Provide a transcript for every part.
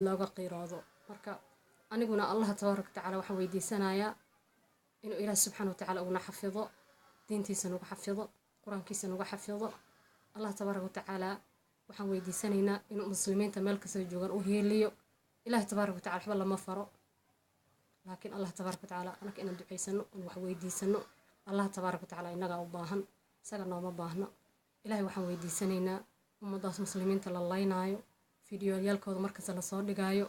looga qiiroodo. Marka aniguna allah tabaaraka tacaala waxaan weydiisanayaa inuu ilaahay subxaanahu wa tacaala uuna xafido diintiisa nagu xafido quraankiisa nagu xafido. Allah tabaaraka wa tacaala waxaan weydiisanaynaa inuu muslimiinta meel kasta joogan u heeliyo. ilaahay tabaaraka wa tacaala waxba lama faro, laakiin allah tabaaraka wa tacaala anaka inaan ducaysano oo wax weydiisano. allah tabaaraka wa tacaala inaga u baahan, isaga nooma baahno. ilaahay waxaan weydiisanaynaa ummadaas muslimiinta la laynaayo fiidiyoyaalkooda markasta la soo dhigaayo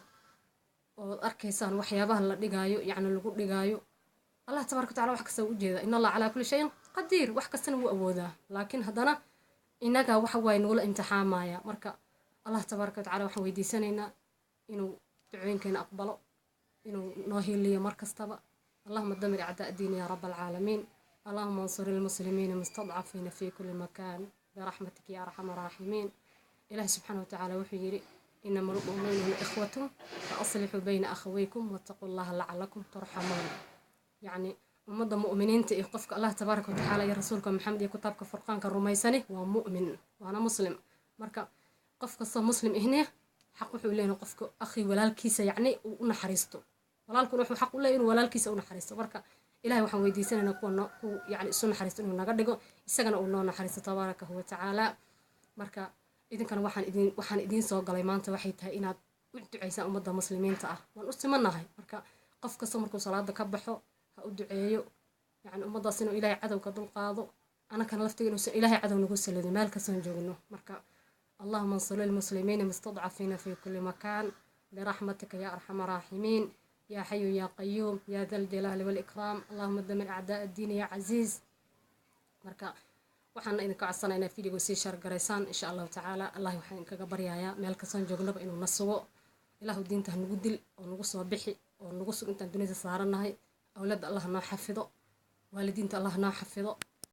oo arkaysaan waxyaabaha la dhigaayo yacni lagu dhigaayo. allah tabaaraka wa tacaala wax kasta u jeeda, in allah calaa kulli shayin qadiir, wax kastana wuu awoodaa, laakiin haddana inaga waxa waaye nagula imtixaamaya. marka allah tabaaraka wa tacaala waxaan weydiisanaynaa inuu ducooyinkeena aqbalo, inuu noo hiiliyo mar kastaba. allahuma damir acdaa diin ya rab alcaalamiin. allahuma ansur ilmuslimiina mustadcafiina fi kulli makaan برحمتك يا أرحم الراحمين. إله سبحانه وتعالى وحيري إنما المؤمنون إخوة فأصلحوا بين أخويكم واتقوا الله لعلكم ترحمون. يعني ومضى مؤمنين تيقفك الله تبارك وتعالى يا رسولك محمد كتابك فرقانك الرميساني ومؤمن وأنا مسلم. مركا قفك الصف مسلم هنا حق لنا قفك أخي ولا الكيسة يعني ونحرسته ولا الكل حق لنا ولا الكيسة ونحرسته. مركا إلهي waxaan weydiisanaynaa kuwa yani isu naxariisto inuu naga dhigo, isagana uu noo naxariisto tabaarakahu wa tacaala. marka idinkana waxaan idiin soo galay maanta waxay tahay inaad u ducaysaan ummadda muslimiinta ah. waan u simanahay. marka qof kasta markuu salaada ka baxo ha u duceeyo, yani ummaddaas inuu ilaahay cadowga dulqaado, anakana laftiga inuusan ilaahay cadow nagu salidin meel kastoon joogno. marka allahuma ansur lilmuslimiina mustadcafiina fi kulli makaan biraxmatika ya arxama raaximiin. يا حي يا قيوم يا ذا الجلال والإكرام. اللهم دمر أعداء الدين يا عزيز. مركا waxaan idinka codsanaynaa fiidiyoga sii share garaysaan insha Allah tacaala. allah waxaan kaga baryayaa meel kastan joognaba inuu nasugo, ilaahu diinta nagu dil oo nagu soo bixi oo nagu sug intaan dunida saaranahay. awlaad allah noo xafido, waalidiinta allah noo xafido.